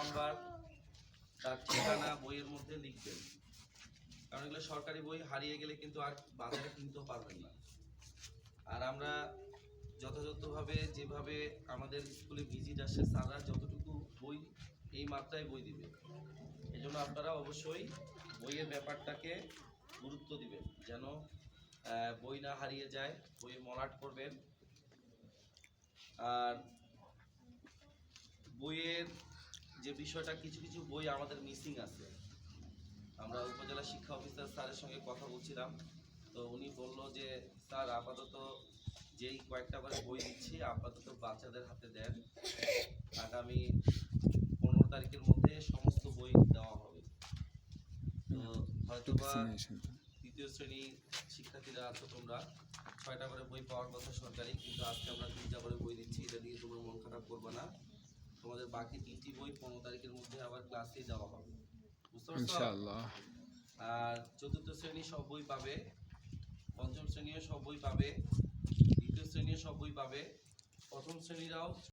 Number, তার ঠিকানা বইয়ের মধ্যে লিখবেন, কারণ এগুলো সরকারি বই, হারিয়ে গেলে কিন্তু আর বাজারে কিনতেও পারবেন না। আর আমরা যথাযথভাবে যেভাবে আমাদের স্কুলে ভিজিট আসে, স্যাররা যতটুকু বই এই মাত্রায় বই দিবে, এই জন্য আপনারা অবশ্যই বইয়ের ব্যাপারটাকে গুরুত্ব দিবেন, যেন বই না হারিয়ে যায়, বই মলাট করবেন। আর বইয়ের যে বিষয়টা, কিছু কিছু বই আমাদের মিসিং আছে। আমরা উপজেলা শিক্ষা অফিসার স্যারের সঙ্গে কথা বলছিলাম, তো উনি বলল যে স্যার আপাতত যেই কয়েকটা করে বই দিচ্ছি আপাতত বাচ্চাদের হাতে দেন, আগামী 15 তারিখের মধ্যে সমস্ত বই দেওয়া হবে। তো হয়তোবা তৃতীয় শ্রেণী শিক্ষার্থীরা আছো তোমরা, 6টা করে বই পাওয়ার কথা সরকারি, কিন্তু আজকে আমরা 3টা করে বই দিচ্ছি, এটা দিয়ে তোমরা মন খারাপ করবে না। তোমাদের বাকি 3টি বই 15 তারিখের মধ্যে আবার ক্লাসেই দেওয়া হবে, বুঝতে পারছো? ইনশাআল্লাহ। আর চতুর্থ শ্রেণী সব বই পাবে, পঞ্চম শ্রেণীও সব বই পাবে, দ্বিতীয় শ্রেণীও সব বই পাবে, প্রথম শ্রেণীরাও